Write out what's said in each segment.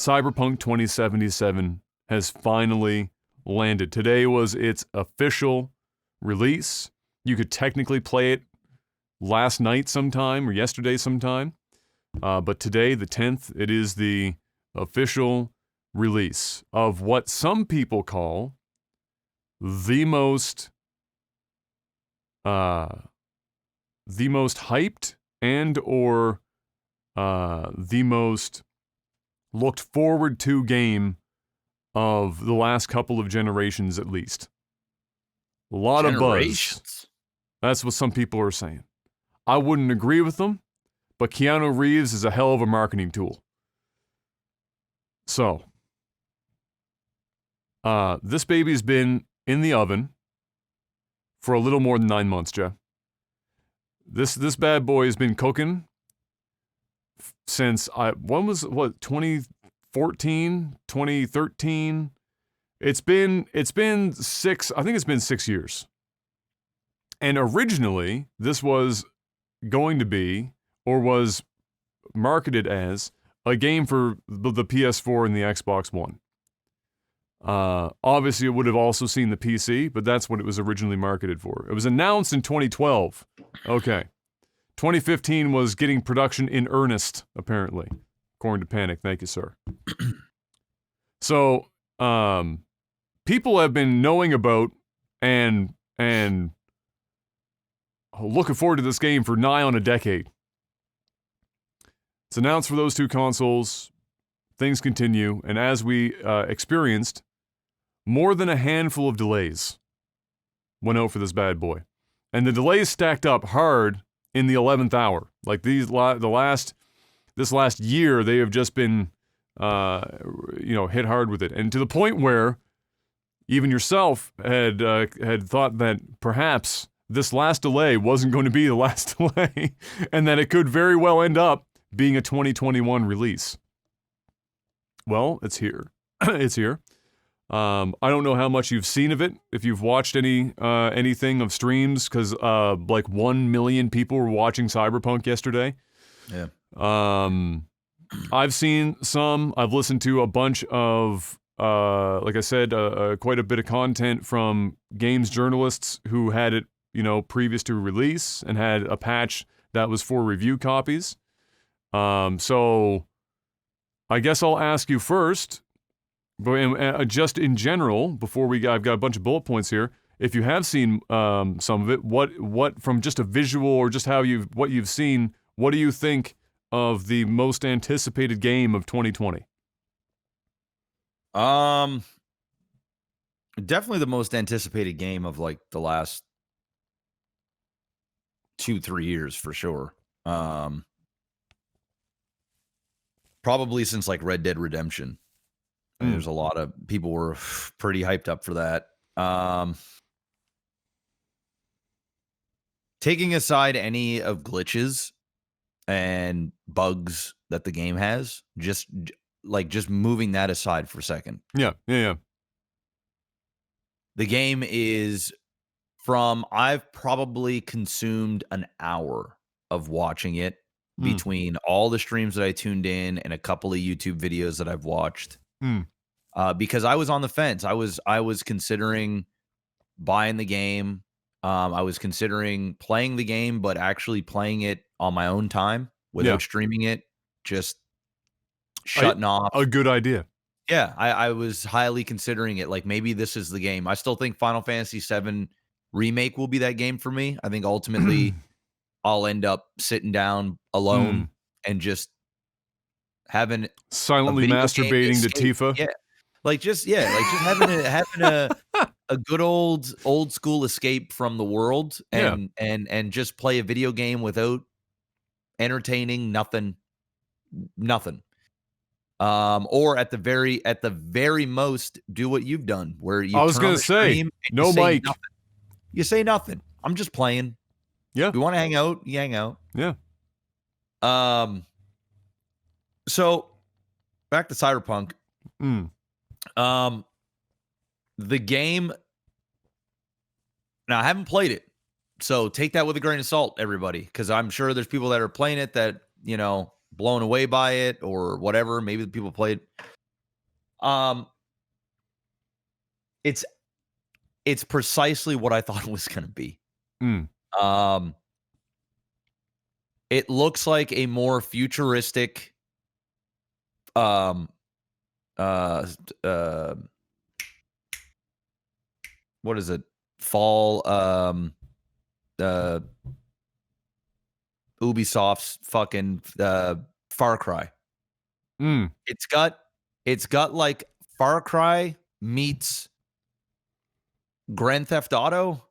Cyberpunk 2077 has finally landed. Today was its official release. You could technically play it last night sometime or yesterday sometime. But today, the 10th, it is the official release of what some people call the most hyped and or the most looked forward to game of the last couple of generations at least. A lot of buzz. That's what some people are saying. I wouldn't agree with them, but Keanu Reeves is a hell of a marketing tool. So, this baby's been in the oven for a little more than 9 months, Jeff. This bad boy has been cooking since 2014, 2013. It's been 6, I think it's been 6 years. And originally, this was going to be, or was marketed as, a game for the PS4 and the Xbox One. Obviously, it would have also seen the PC, but that's what it was originally marketed for. It was announced in 2012. Okay. 2015 was getting production in earnest, apparently, according to Panic. Thank you, sir. So, people have been knowing about and looking forward to this game for nigh on a decade. It's announced for those two consoles. Things continue, and as we experienced, more than a handful of delays went out for this bad boy. And the delays stacked up hard in the 11th hour. Like this last year, they have just been, hit hard with it. And to the point where even yourself had thought that perhaps this last delay wasn't going to be the last delay, and that it could very well end up being a 2021 release. Well, it's here. It's here. I don't know how much you've seen of it, if you've watched anything of streams, because 1 million people were watching Cyberpunk yesterday. Yeah. I've seen some. I've listened to a bunch of, like I said, quite a bit of content from games journalists who had it, previous to release and had a patch that was for review copies. So I guess I'll ask you first, but just in general, I've got a bunch of bullet points here. If you have seen some of it, what from just a visual or just what you've seen, what do you think of the most anticipated game of 2020? Definitely the most anticipated game of like the last 2-3 years for sure. Probably since like Red Dead Redemption. There's a lot of people were pretty hyped up for that. Taking aside any of glitches and bugs that the game has, just moving that aside for a second. Yeah. The game is I've probably consumed an hour of watching it between all the streams that I tuned in and a couple of YouTube videos that I've watched. Because I was on the fence. I was considering buying the game. I was considering playing the game, but actually playing it on my own time without streaming it, just shutting off. A good idea. Yeah, I was highly considering it. Like, maybe this is the game. I still think Final Fantasy VII Remake will be that game for me. I think ultimately I'll end up sitting down alone and just having silently masturbating to Tifa. Yeah, just having a good old school escape from the world and just play a video game without entertaining nothing. Or at the very most, do what you've done, where you. I was going to say no mic. You say nothing. I'm just playing. Yeah. If you want to hang out, you hang out. Yeah. So back to Cyberpunk. The game. Now I haven't played it, so take that with a grain of salt, everybody, because I'm sure there's people that are playing it that blown away by it or whatever. Maybe the people played Um, it's it's precisely what I thought it was gonna be. Mm. Um, it looks like a more futuristic, um, uh, uh, what is it? Fall, uh, Ubisoft's fucking Far Cry. Mm. It's got like Far Cry meets Grand Theft Auto.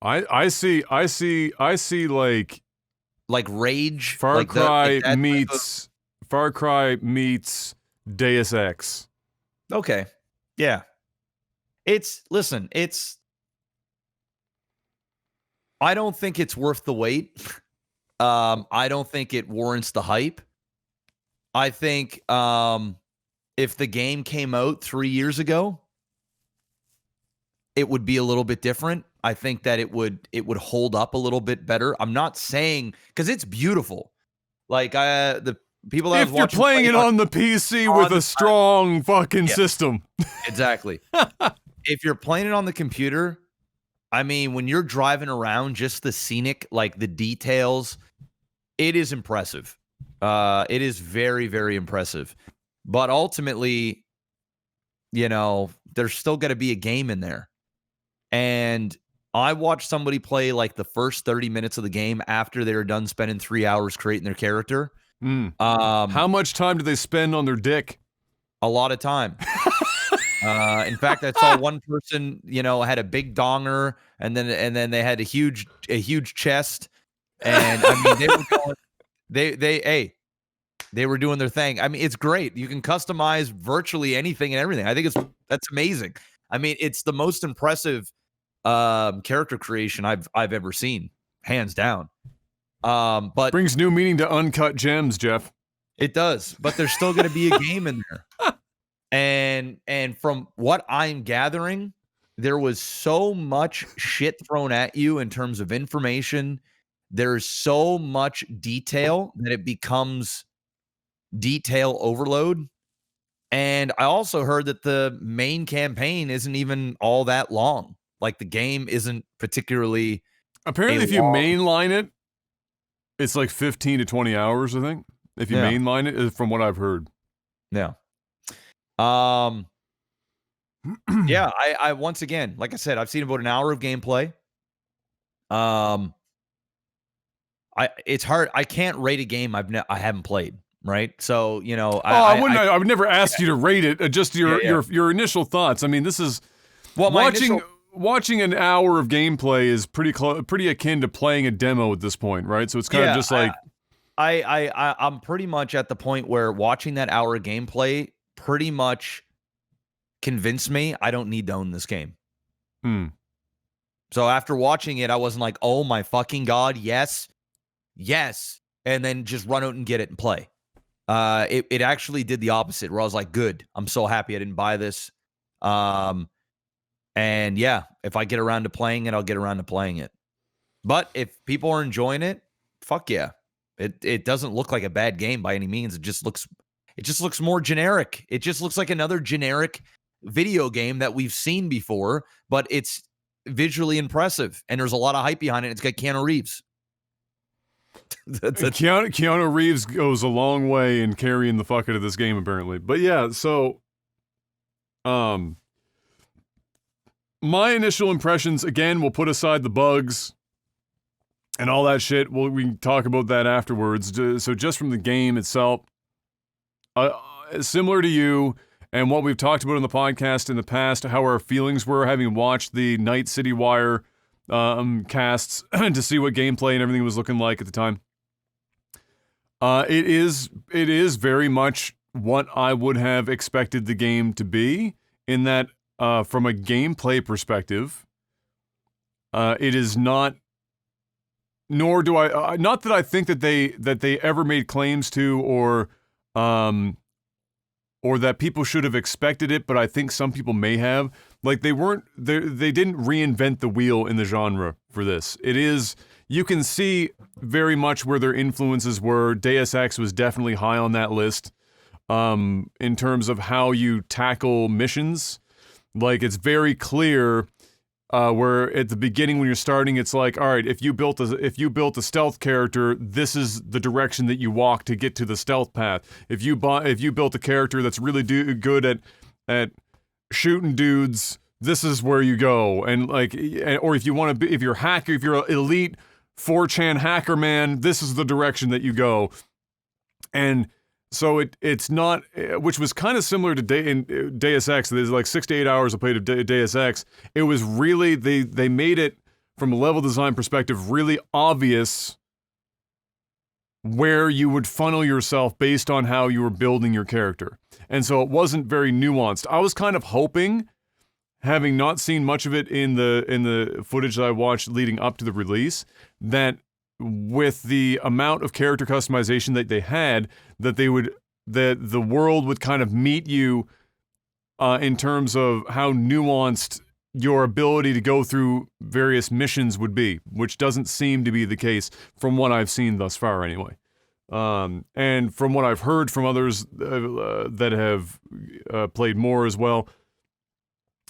I see Like Rage, Far like the like Cry that type of. meets Deus Ex. Okay, yeah. Listen. I don't think it's worth the wait. I don't think it warrants the hype. I think if the game came out 3 years ago, it would be a little bit different. I think that it would hold up a little bit better. I'm not saying because it's beautiful. Like the people that I was If you're watching playing play it on the PC with a strong fucking Yeah. system. exactly. If you're playing it on the computer, I mean, when you're driving around, just the scenic, like the details, it is impressive. It is very, very impressive. But ultimately, there's still got to be a game in there. And I watched somebody play like the first 30 minutes of the game after they were done spending 3 hours creating their character. Mm. How much time do they spend on their dick? A lot of time. In fact, I saw one person, had a big donger, and then they had a huge chest, and I mean they were going, they were doing their thing. I mean, it's great. You can customize virtually anything and everything. I think that's amazing. I mean, it's the most impressive character creation I've ever seen, hands down. But brings new meaning to Uncut Gems, Jeff. It does, but there's still going to be a game in there. And from what I'm gathering, there was so much shit thrown at you in terms of information. There's so much detail that it becomes detail overload. And I also heard that the main campaign isn't even all that long. Like the game isn't particularly. Apparently, if you mainline it, it's like 15 to 20 hours, I think. If you mainline it, from what I've heard. Yeah. Yeah, I once again, like I said, I've seen about an hour of gameplay. It's hard. I can't rate a game I haven't played, right? So, I would never ask you to rate it, just your initial thoughts. I mean, this is watching an hour of gameplay is pretty akin to playing a demo at this point, right? So it's kind of just like I'm pretty much at the point where watching that hour of gameplay pretty much convinced me I don't need to own this game. So after watching it, I wasn't like, oh my fucking God, yes, and then just run out and get it and play. It actually did the opposite, where I was like, good, I'm so happy I didn't buy this. And yeah, if I get around to playing it, I'll get around to playing it. But if people are enjoying it, fuck yeah. It doesn't look like a bad game by any means. It just looks more generic. It just looks like another generic video game that we've seen before, but it's visually impressive, and there's a lot of hype behind it. It's got Keanu Reeves. Keanu Reeves goes a long way in carrying the fuck out of this game, apparently. But yeah, so my initial impressions, again, we'll put aside the bugs and all that shit. We can talk about that afterwards. So just from the game itself, similar to you and what we've talked about on the podcast in the past, how our feelings were having watched the Night City Wire casts to see what gameplay and everything was looking like at the time. It is very much what I would have expected the game to be, in that from a gameplay perspective, it is not. Nor do I not that I think that they ever made claims to or that people should have expected it, but I think some people may have. Like they didn't reinvent the wheel in the genre for this. It is, you can see very much where their influences were. Deus Ex was definitely high on that list. in terms of how you tackle missions. Like, it's very clear where at the beginning when you're starting, it's like, all right, if you built a stealth character, this is the direction that you walk to get to the stealth path. If you built a character that's really good at shooting dudes, this is where you go. And like, or if you're a hacker, if you're an elite 4chan hacker man, this is the direction that you go. And so it's not, which was kind of similar to Deus Ex. There's like 6 to 8 hours I played of Deus Ex. It was really, they made it, from a level design perspective, really obvious where you would funnel yourself based on how you were building your character. And so it wasn't very nuanced. I was kind of hoping, having not seen much of it in the footage that I watched leading up to the release, that with the amount of character customization that they had, that the world would kind of meet you in terms of how nuanced your ability to go through various missions would be, which doesn't seem to be the case from what I've seen thus far anyway. And from what I've heard from others that have played more as well,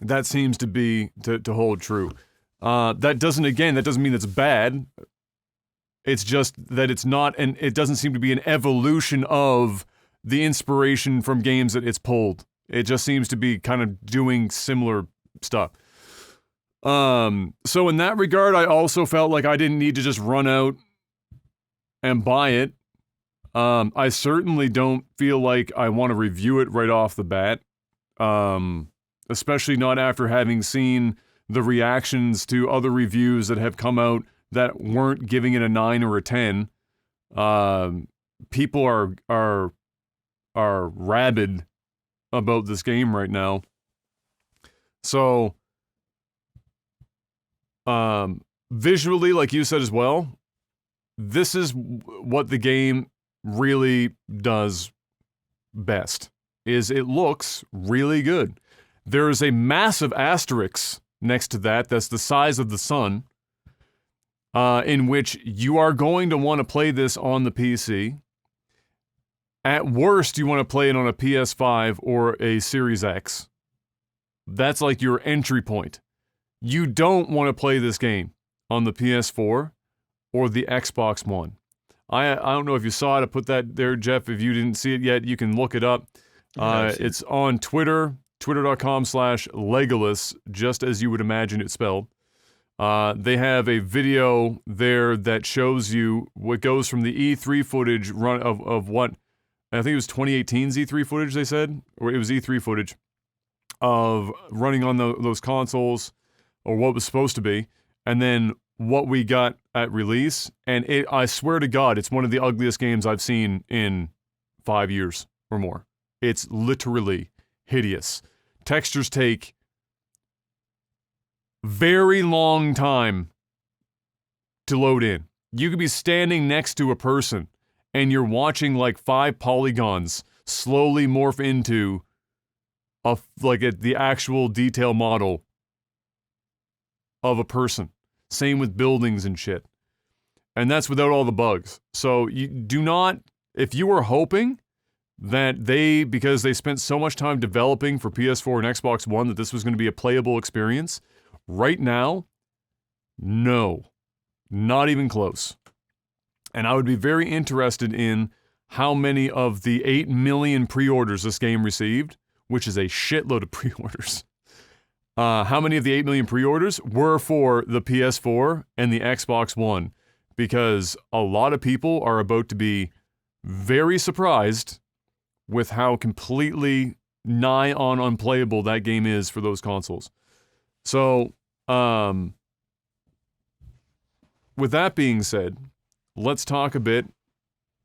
that seems to be to hold true. That doesn't mean it's bad. It's just that it's not, and it doesn't seem to be an evolution of the inspiration from games that it's pulled. It just seems to be kind of doing similar stuff. So in that regard, I also felt like I didn't need to just run out and buy it. I certainly don't feel like I want to review it right off the bat. Especially not after having seen the reactions to other reviews that have come out that weren't giving it a 9 or a 10. People are rabid about this game right now. So, visually, like you said as well, this is what the game really does best, is it looks really good. There is a massive asterisk next to that that's the size of the sun, in which you are going to want to play this on the PC. At worst, you want to play it on a PS5 or a Series X. That's like your entry point. You don't want to play this game on the PS4 or the Xbox One. I don't know if you saw it. I put that there, Jeff. If you didn't see it yet, you can look it up. It's on Twitter, twitter.com/Legolas, just as you would imagine it spelled. They have a video there that shows you what goes from the E3 footage of what, I think it was 2018's E3 footage, they said, or it was E3 footage of running on those consoles, or what was supposed to be, and then what we got at release, and I swear to God, it's one of the ugliest games I've seen in 5 years or more. It's literally hideous. Textures take very long time to load in. You could be standing next to a person and you're watching like 5 polygons slowly morph into the actual detail model of a person. Same with buildings and shit. And that's without all the bugs. So you do not, if you were hoping that because they spent so much time developing for PS4 and Xbox One that this was going to be a playable experience, right now, no. Not even close. And I would be very interested in how many of the 8 million pre-orders this game received, which is a shitload of pre-orders. How many of the 8 million pre-orders were for the PS4 and the Xbox One? Because a lot of people are about to be very surprised with how completely nigh on unplayable that game is for those consoles. So, with that being said, let's talk a bit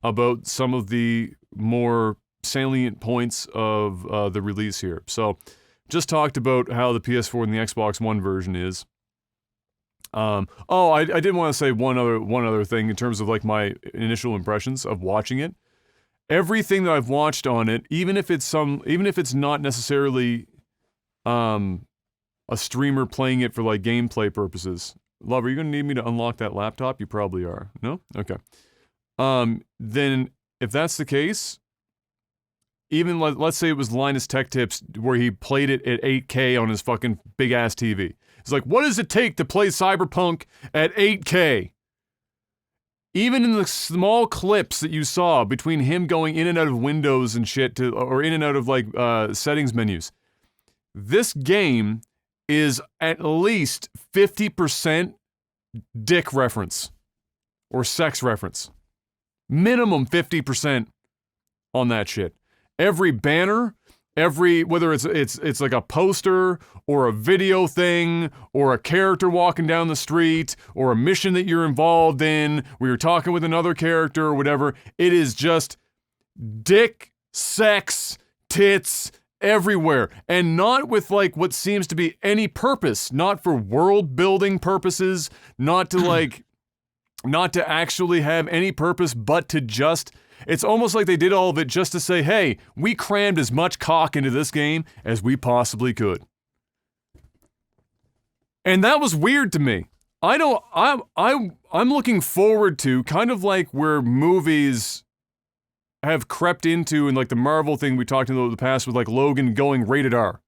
about some of the more salient points of the release here. So, just talked about how the PS4 and the Xbox One version is. I did want to say one other thing in terms of like my initial impressions of watching it. Everything that I've watched on it, even if it's not necessarily a streamer playing it for like gameplay purposes. Love, are you going to need me to unlock that laptop? You probably are. No? Okay. Then if that's the case, even let's say it was Linus Tech Tips where he played it at 8K on his fucking big ass TV. It's like, what does it take to play Cyberpunk at 8K? Even in the small clips that you saw between him going in and out of windows and shit or in and out of like settings menus, this game is at least 50% dick reference or sex reference. Minimum 50% on that shit. Every banner, whether it's like a poster or a video thing or a character walking down the street or a mission that you're involved in where you're talking with another character or whatever, it is just dick, sex, tits, everywhere. And not with like what seems to be any purpose, not for world building purposes, not to actually have any purpose, but to just, it's almost like they did all of it just to say, hey, we crammed as much cock into this game as we possibly could. And that was weird to me. I'm looking forward to kind of like where movies have crept into, and like the Marvel thing we talked about in the past with like Logan going rated R.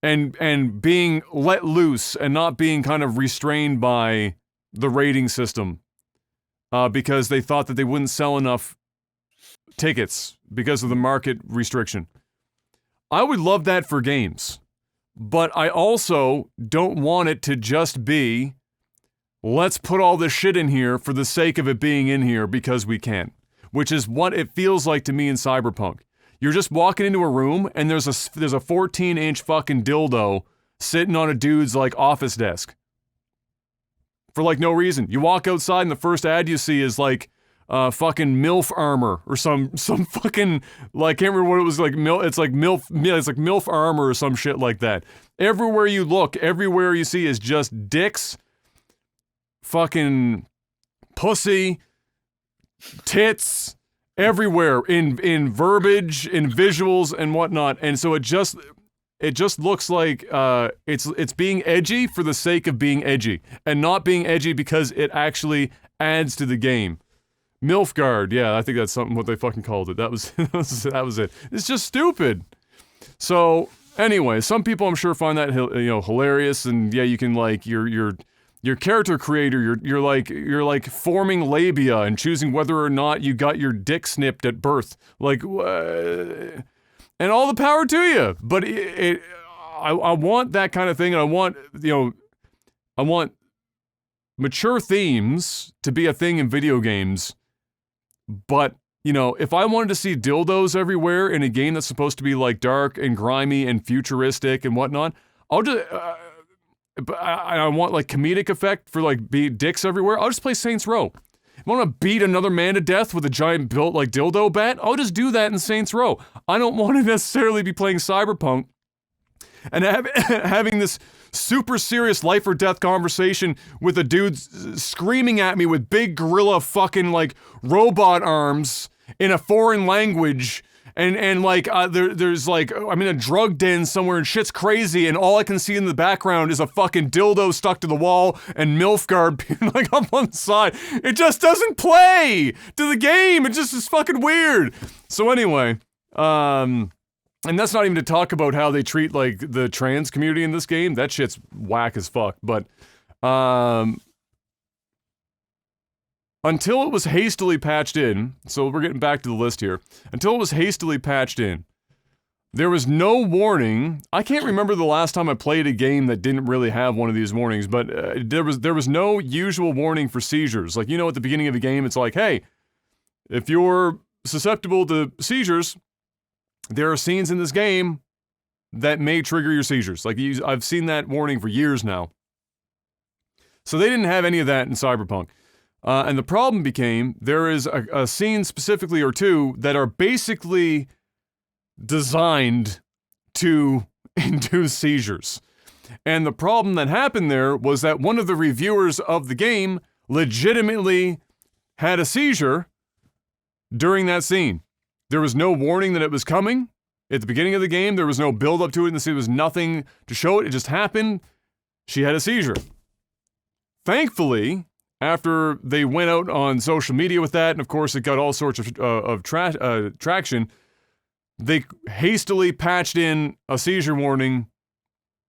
And being let loose and not being kind of restrained by the rating system. Because they thought that they wouldn't sell enough tickets because of the market restriction. I would love that for games. But I also don't want it to just be, let's put all this shit in here for the sake of it being in here because we can. Which is what it feels like to me in Cyberpunk. You're just walking into a room and there's a 14-inch fucking dildo sitting on a dude's like office desk. For like no reason. You walk outside and the first ad you see is like fucking MILF armor or some fucking, like, can't remember what it was, like it's like MILF armor or some shit like that. Everywhere you look, everywhere you see is just dicks, fucking pussy, tits, everywhere in verbiage, in visuals and whatnot. And so it just looks like it's being edgy for the sake of being edgy, and not being edgy because it actually adds to the game. Milfgard, yeah, I think that's something what they fucking called it. That was that was it. It's just stupid. So anyway, some people I'm sure find that hilarious, and yeah, you can like your character creator, you're like forming labia and choosing whether or not you got your dick snipped at birth, like. And all the power to you, but I want that kind of thing, and I want mature themes to be a thing in video games. But if I wanted to see dildos everywhere in a game that's supposed to be like dark and grimy and futuristic and whatnot, I'll just. I want like comedic effect for like dicks everywhere. I'll just play Saints Row. If I want to beat another man to death with a giant built like dildo bat, I'll just do that in Saints Row. I don't want to necessarily be playing Cyberpunk and having this super serious life or death conversation with a dude screaming at me with big gorilla fucking like robot arms in a foreign language. And like, there's like, I'm in a drug den somewhere and shit's crazy and all I can see in the background is a fucking dildo stuck to the wall and Milfgard being like up on the side. It just doesn't play to the game. It just is fucking weird. So anyway, and that's not even to talk about how they treat like the trans community in this game. That shit's whack as fuck. But, until it was hastily patched in, so we're getting back to the list here. Until it was hastily patched in, there was no warning. I can't remember the last time I played a game that didn't really have one of these warnings, but there was no usual warning for seizures. Like, at the beginning of the game, it's like, hey, if you're susceptible to seizures, there are scenes in this game that may trigger your seizures. Like, I've seen that warning for years now. So they didn't have any of that in Cyberpunk. And the problem became, there is a scene specifically or two that are basically designed to induce seizures. And the problem that happened there was that one of the reviewers of the game legitimately had a seizure during that scene. There was no warning that it was coming. At the beginning of the game, there was no build up to it, and there was nothing to show it. It just happened. She had a seizure. Thankfully, after they went out on social media with that, and of course it got all sorts of traction, they hastily patched in a seizure warning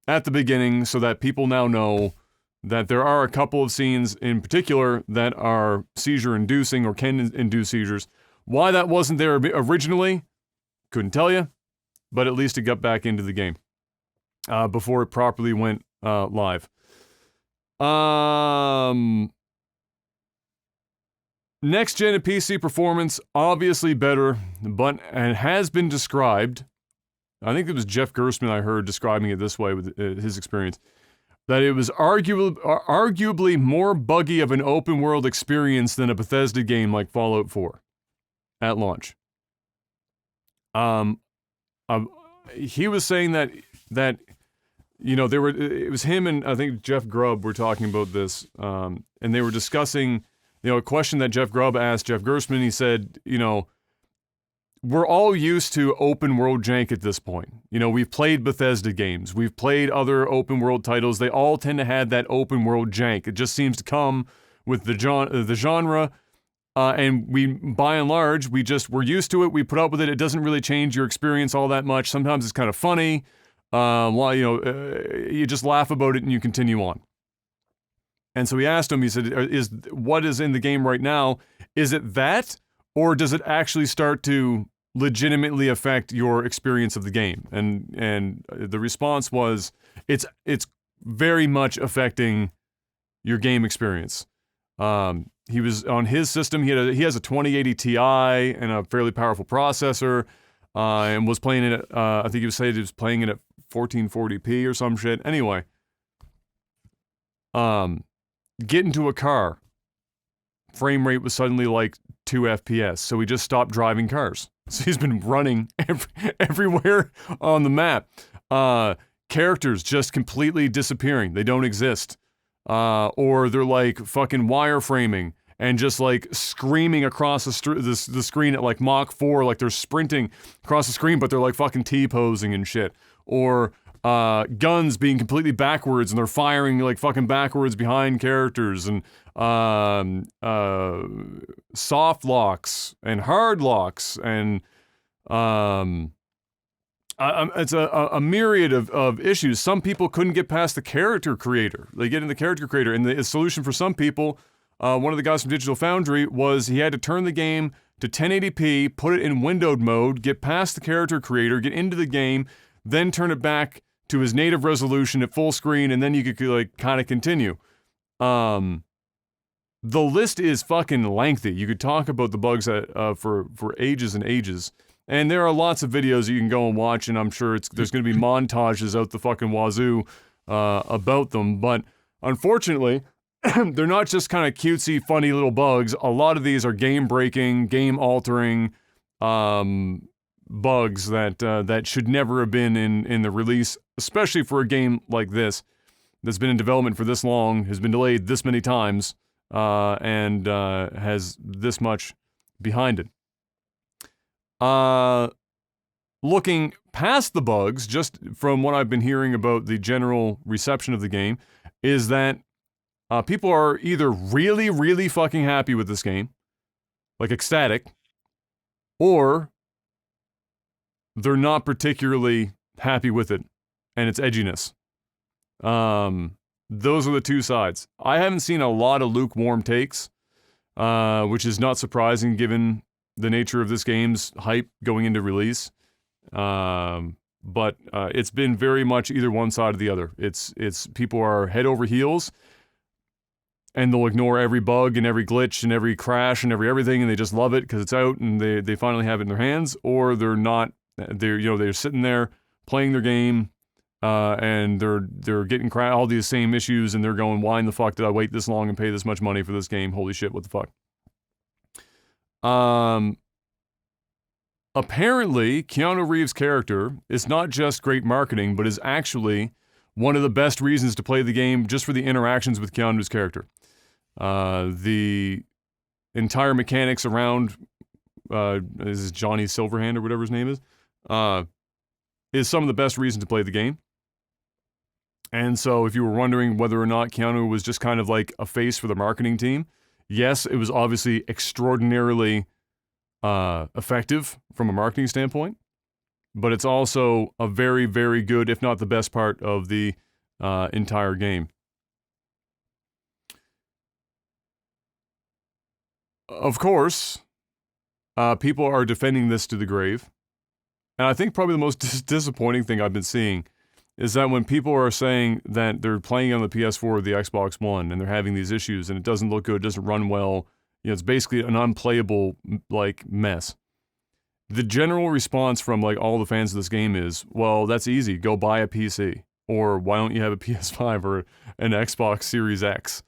at the beginning so that people now know that there are a couple of scenes in particular that are seizure-inducing or can induce seizures. Why that wasn't there originally, couldn't tell you, but at least it got back into the game before it properly went live. Next gen and PC performance, obviously better, but it has been described, I think it was Jeff Gerstmann I heard describing it this way with his experience, that it was arguably more buggy of an open world experience than a Bethesda game like Fallout 4 at launch. He was saying that you know, it was him and I think Jeff Grubb were talking about this, and they were discussing, you know, a question that Jeff Grubb asked Jeff Gerstmann. He said, you know, we're all used to open world jank at this point. You know, we've played Bethesda games. We've played other open world titles. They all tend to have that open world jank. It just seems to come with the genre. And we, by and large, we're used to it. We put up with it. It doesn't really change your experience all that much. Sometimes it's kind of funny. Well, you know, you just laugh about it and you continue on. And so he asked him, he said, what is in the game right now, is it that? Or does it actually start to legitimately affect your experience of the game? And the response was, it's very much affecting your game experience. He was on his system. He has a 2080 Ti and a fairly powerful processor, and was playing it at, I think he was playing it at 1440p or some shit. Anyway, get into a car. Frame rate was suddenly like 2 FPS, so he just stopped driving cars. So he's been running everywhere on the map. Characters just completely disappearing. They don't exist. Or they're like fucking wireframing and just like screaming across the screen at like Mach 4, like they're sprinting across the screen, but they're like fucking T-posing and shit. Or guns being completely backwards and they're firing like fucking backwards behind characters, and soft locks and hard locks, and it's a myriad of issues. Some people couldn't get past the character creator. They get in the character creator, and the solution for some people, one of the guys from Digital Foundry, was he had to turn the game to 1080p, put it in windowed mode, get past the character creator, get into the game, then turn it back to his native resolution at full screen, and then you could like kind of continue. The list is fucking lengthy. You could talk about the bugs for ages and ages. And there are lots of videos you can go and watch, and I'm sure there's going to be montages out the fucking wazoo about them. But unfortunately, they're not just kind of cutesy, funny little bugs. A lot of these are game-breaking, game-altering bugs that should never have been in the release, especially for a game like this that's been in development for this long, has been delayed this many times, and has this much behind it. Looking past the bugs, just from what I've been hearing about the general reception of the game, is that people are either really, really fucking happy with this game, like ecstatic, or they're not particularly happy with it and its edginess. Those are the two sides. I haven't seen a lot of lukewarm takes, which is not surprising given the nature of this game's hype going into release. But it's been very much either one side or the other. It's people are head over heels, and they'll ignore every bug and every glitch and every crash and everything, and they just love it because it's out and they finally have it in their hands. Or they're not. They're sitting there playing their game, and they're getting all these same issues, and they're going, "Why in the fuck did I wait this long and pay this much money for this game? Holy shit, what the fuck?" Apparently, Keanu Reeves' character is not just great marketing, but is actually one of the best reasons to play the game just for the interactions with Keanu's character. The entire mechanics around is Johnny Silverhand or whatever his name is some of the best reason to play the game. And so if you were wondering whether or not Keanu was just kind of like a face for the marketing team, yes, it was obviously extraordinarily effective from a marketing standpoint. but it's also a very, very good, if not the best part of the entire game. Of course, people are defending this to the grave. And I think probably the most disappointing thing I've been seeing is that when people are saying that they're playing on the PS4 or the Xbox One and they're having these issues and it doesn't look good, it doesn't run well, it's basically an unplayable mess. The general response from all the fans of this game is, well, that's easy, go buy a PC. Or why don't you have a PS5 or an Xbox Series X?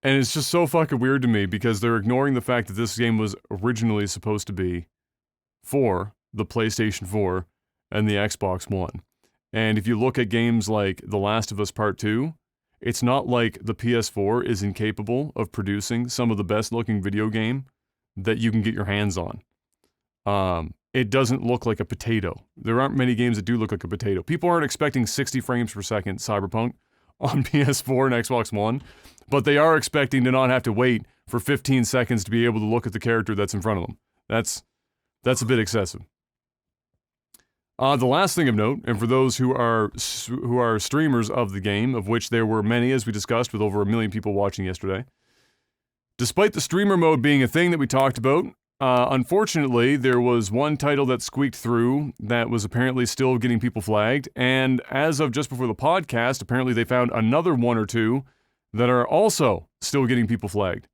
And it's just so fucking weird to me because they're ignoring the fact that this game was originally supposed to be for the PlayStation 4 and the Xbox One. And if you look at games like The Last of Us Part 2, it's not like the PS4 is incapable of producing some of the best looking video game that you can get your hands on. It doesn't look like a potato. There aren't many games that do look like a potato. People aren't expecting 60 frames per second Cyberpunk on PS4 and Xbox One, but they are expecting to not have to wait for 15 seconds to be able to look at the character that's in front of them. That's a bit excessive. The last thing of note, and for those who are streamers of the game, of which there were many, as we discussed, with over 1 million people watching yesterday, despite the streamer mode being a thing that we talked about, unfortunately, there was one title that squeaked through that was apparently still getting people flagged, and as of just before the podcast, apparently they found another one or two that are also still getting people flagged.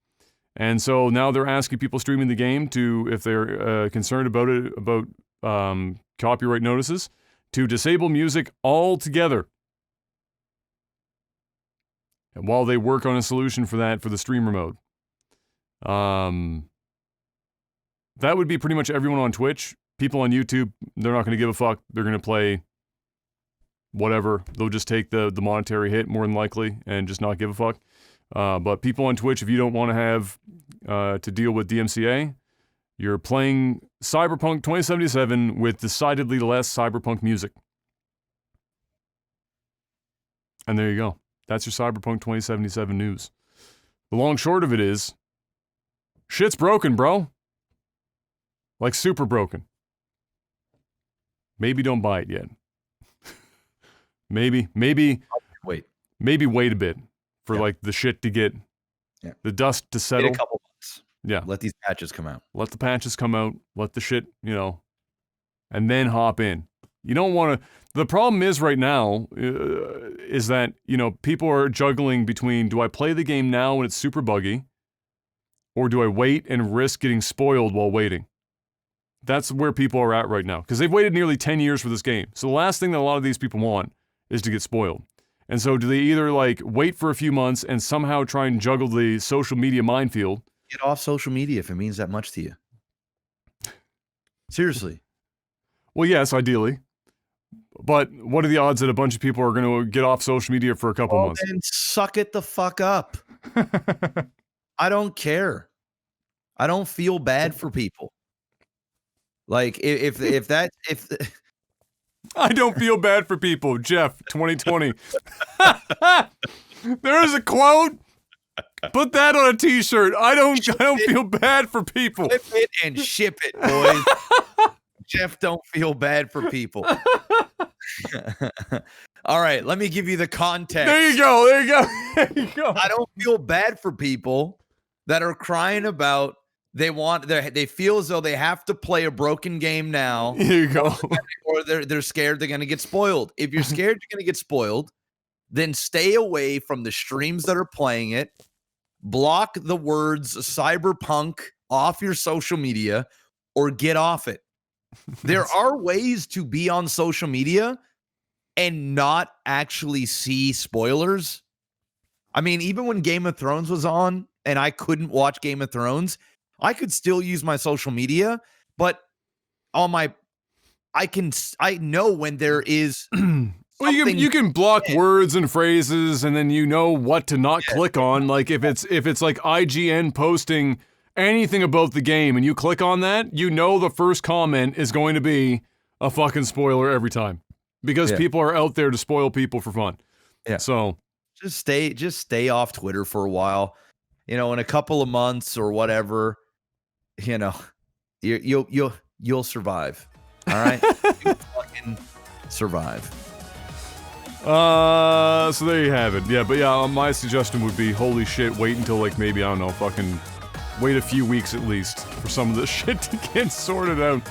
And so now they're asking people streaming the game to, if they're concerned about copyright notices, to disable music altogether. And while they work on a solution for that for the streamer mode. That would be pretty much everyone on Twitch. People on YouTube, they're not going to give a fuck. They're going to play whatever. They'll just take the monetary hit more than likely and just not give a fuck. But people on Twitch, if you don't want to have to deal with DMCA, you're playing Cyberpunk 2077 with decidedly less Cyberpunk music. And there you go. That's your Cyberpunk 2077 news. The long short of it is, shit's broken, bro. Like super broken. Maybe don't buy it yet. maybe wait a bit for the shit to get the dust to settle. Wait a couple months. Yeah. Let these patches come out. Let the patches come out. Let the shit, and then hop in. You don't want to. The problem is right now is that, people are juggling between, do I play the game now when it's super buggy, or do I wait and risk getting spoiled while waiting? That's where people are at right now, because they've waited nearly 10 years for this game. So the last thing that a lot of these people want is to get spoiled. And so do they either wait for a few months and somehow try and juggle the social media minefield? Get off social media if it means that much to you. Seriously. Well, yes, ideally. But what are the odds that a bunch of people are going to get off social media for a couple months? Then suck it the fuck up. I don't care. I don't feel bad for people. If I don't feel bad for people, Jeff, 2020. There is a quote. Put that on a t-shirt. I don't feel bad for people. Flip it and ship it, boys. Jeff don't feel bad for people. All right, let me give you the context. There you go. I don't feel bad for people that are crying about they feel as though they have to play a broken game now. Here you go. Or they're scared they're going to get spoiled. If you're scared you're going to get spoiled, then stay away from the streams that are playing it. Block the words Cyberpunk off your social media or get off it. There are ways to be on social media and not actually see spoilers. I mean, even when Game of Thrones was on and I couldn't watch Game of Thrones, I could still use my social media, but on I know when there is well, you can block words and phrases, and then you know what to not click on. Like if it's like IGN posting anything about the game and you click on that, the first comment is going to be a fucking spoiler every time. Because people are out there to spoil people for fun. Yeah. So just stay off Twitter for a while. In a couple of months or whatever, you'll survive. All right, you fucking survive. So there you have it. Yeah, but yeah, my suggestion would be, holy shit, wait until like maybe, I don't know, fucking wait a few weeks at least for some of this shit to get sorted out.